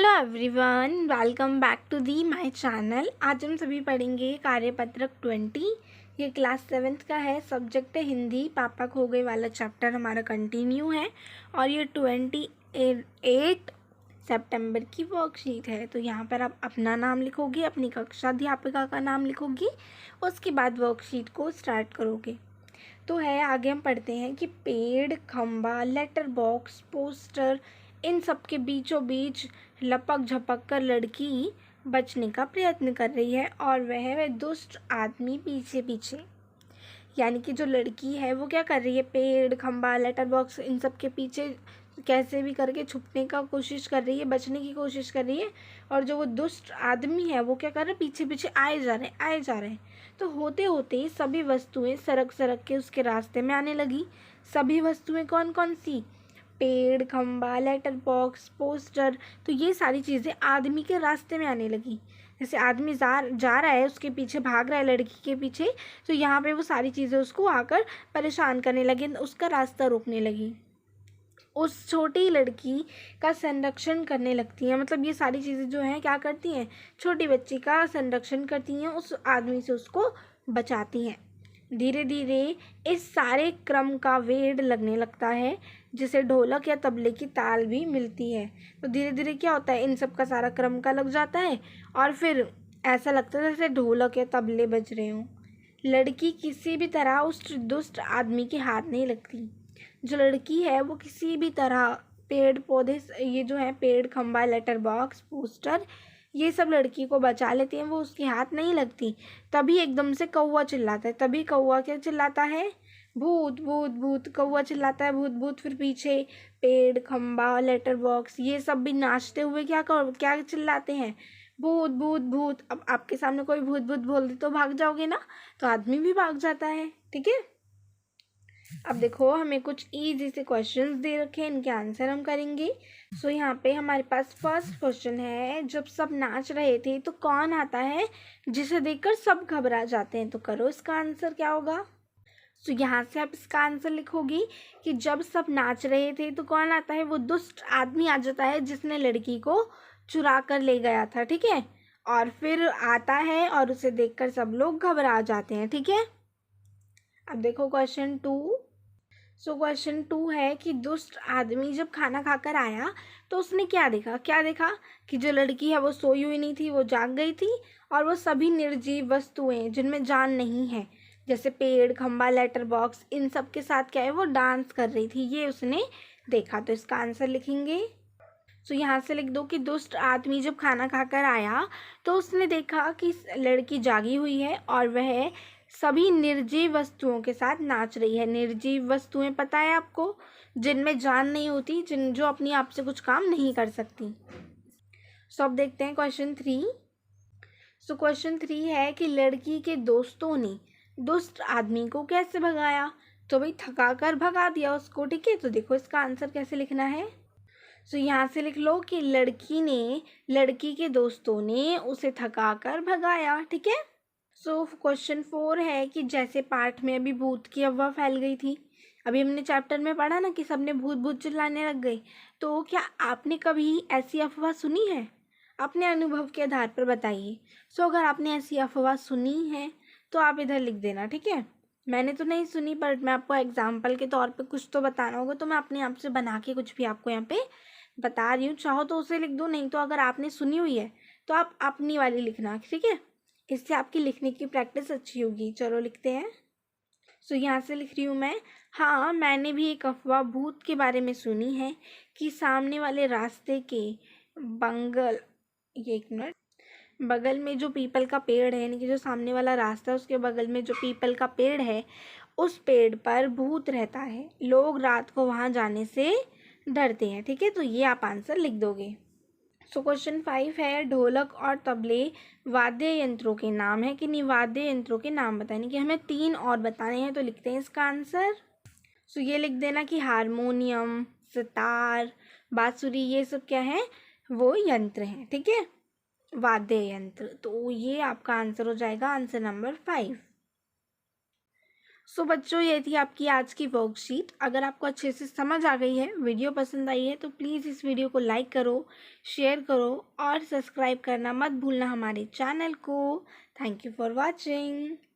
Hello everyone, welcome back to the my channel. आज हम सभी पढ़ेंगे कार्यपत्रक 20। ये क्लास 7th का है, सब्जेक्ट है हिंदी। पापा खो गए वाला चैप्टर हमारा कंटिन्यू है और ये 28 सितंबर की वर्कशीट है। तो यहाँ पर आप अपना नाम लिखोगे, अपनी कक्षा अध्यापिका का नाम लिखोगी, उसके बाद वर्कशीट को स्टार्ट करोगे। तो है, आगे हम पढ़ते हैं कि पेड़, खंबा, लेटर बॉक्स, पोस्टर, इन सब के बीचों बीच लपक झपक कर लड़की बचने का प्रयत्न कर रही है और वह दुष्ट आदमी पीछे पीछे। यानी कि जो लड़की है वो क्या कर रही है, पेड़, खंबा, लेटर बॉक्स, इन सब के पीछे कैसे भी करके छुपने का कोशिश कर रही है, बचने की कोशिश कर रही है। और जो वो दुष्ट आदमी है वो क्या कर रहा है, पीछे पीछे आए जा रहे हैं। तो होते होते सभी वस्तुएं सरक सरक के उसके रास्ते में आने लगी। सभी वस्तुएं कौन कौन सी? पेड़, खंबा, लेटर बॉक्स, पोस्टर। तो ये सारी चीज़ें आदमी के रास्ते में आने लगी। जैसे आदमी जा रहा है, उसके पीछे भाग रहा है लड़की के पीछे, तो यहाँ पे वो सारी चीज़ें उसको आकर परेशान करने लगी, उसका रास्ता रोकने लगी, उस छोटी लड़की का संरक्षण करने लगती हैं। मतलब ये सारी चीज़ें जो हैं क्या करती हैं, छोटी बच्ची का संरक्षण करती हैं, उस आदमी से उसको बचाती हैं। धीरे धीरे इस सारे क्रम का वेड़ लगने लगता है, जिसे ढोलक या तबले की ताल भी मिलती है। तो धीरे धीरे क्या होता है, इन सब का सारा क्रम का लग जाता है और फिर ऐसा लगता है जैसे ढोलक या तबले बज रहे हों। लड़की किसी भी तरह उस दुष्ट आदमी के हाथ नहीं लगती। जो लड़की है वो किसी भी तरह पेड़ पौधे, ये जो है पेड़, खंबा, लेटर बॉक्स, पोस्टर, ये सब लड़की को बचा लेती हैं, वो उसके हाथ नहीं लगती। तभी एकदम से कौवा चिल्लाता है। तभी कौवा क्या चिल्लाता है? भूत भूत भूत। कौवा चिल्लाता है भूत भूत। फिर पीछे पेड़, खंबा, लेटर बॉक्स, ये सब भी नाचते हुए क्या चिल्लाते हैं? भूत भूत भूत। अब आपके सामने कोई भूत भूत बोल दे तो भाग जाओगे ना, तो आदमी भी भाग जाता है। ठीक है, अब देखो हमें कुछ इजी से क्वेश्चंस दे रखे हैं, इनके आंसर हम करेंगे। सो यहाँ पे हमारे पास फर्स्ट क्वेश्चन है, जब सब नाच रहे थे तो कौन आता है जिसे देखकर सब घबरा जाते हैं? तो करो, इसका आंसर क्या होगा? सो यहाँ से आप इसका आंसर लिखोगी कि जब सब नाच रहे थे तो कौन आता है? वो दुष्ट आदमी आ जाता है जिसने लड़की को चुरा कर ले गया था। ठीक है, और फिर आता है और उसे देखकर सब लोग घबरा जाते हैं। ठीक है, अब देखो क्वेश्चन 2। सो क्वेश्चन 2 है कि दुष्ट आदमी जब खाना खाकर आया तो उसने क्या देखा कि जो लड़की है वो सोई हुई नहीं थी, वो जाग गई थी, और वो सभी निर्जीव वस्तुएं जिनमें जान नहीं है, जैसे पेड़, खंबा, लेटर बॉक्स, इन सब के साथ क्या है, वो डांस कर रही थी, ये उसने देखा। तो इसका आंसर लिखेंगे। सो यहाँ से लिख दो कि दुष्ट आदमी जब खाना खाकर आया तो उसने देखा कि लड़की जागी हुई है और वह सभी निर्जीव वस्तुओं के साथ नाच रही है। निर्जीव वस्तुएं पता है आपको, जिनमें जान नहीं होती, जो अपनी आप से कुछ काम नहीं कर सकती। सो अब देखते हैं क्वेश्चन 3। सो क्वेश्चन 3 है कि लड़की के दोस्तों ने दुष्ट आदमी को कैसे भगाया? तो भाई थका कर भगा दिया उसको। ठीक है, तो देखो इसका आंसर कैसे लिखना है। सो यहाँ से लिख लो कि लड़की के दोस्तों ने उसे थका कर भगाया। ठीक है, सो क्वेश्चन 4 है कि जैसे पाठ में अभी भूत की अफवाह फैल गई थी, अभी हमने चैप्टर में पढ़ा ना कि सबने भूत भूत चिल्लाने लग गए, तो क्या आपने कभी ऐसी अफवाह सुनी है? अपने अनुभव के आधार पर बताइए। सो अगर आपने ऐसी अफवाह सुनी है तो आप इधर लिख देना। ठीक है, मैंने तो नहीं सुनी, पर मैं आपको एग्जाम्पल के तौर पे कुछ तो बताना होगा, तो मैं अपने आप से बना के कुछ भी आपको यहाँ पे बता रही हूँ। चाहो तो उसे लिख दो, नहीं तो अगर आपने सुनी हुई है तो आप अपनी वाली लिखना। ठीक है, इससे आपकी लिखने की प्रैक्टिस अच्छी होगी। चलो लिखते हैं। सो यहाँ से लिख रही हूँ मैं। हाँ, मैंने भी एक अफवाह भूत के बारे में सुनी है कि सामने वाले रास्ते के बगल में जो पीपल का पेड़ है, यानी कि जो सामने वाला रास्ता है उसके बगल में जो पीपल का पेड़ है, उस पेड़ पर भूत रहता है। लोग रात को वहाँ जाने से डरते हैं। ठीक है, तो ये आप आंसर लिख दोगे। सो क्वेश्चन 5 है, ढोलक और तबले वाद्य यंत्रों के नाम है कि नहीं? वाद्य यंत्रों के नाम बताने कि हमें 3 और बताने हैं, तो लिखते हैं इसका आंसर। सो ये लिख देना कि हारमोनियम, सितार, बांसुरी, ये सब क्या है, वो यंत्र हैं। ठीक है, वाद्य यंत्र। तो ये आपका आंसर हो जाएगा, आंसर नंबर 5। सो बच्चों, ये थी आपकी आज की वर्कशीट। अगर आपको अच्छे से समझ आ गई है, वीडियो पसंद आई है, तो प्लीज़ इस वीडियो को लाइक करो, शेयर करो और सब्सक्राइब करना मत भूलना हमारे चैनल को। Thank you for watching.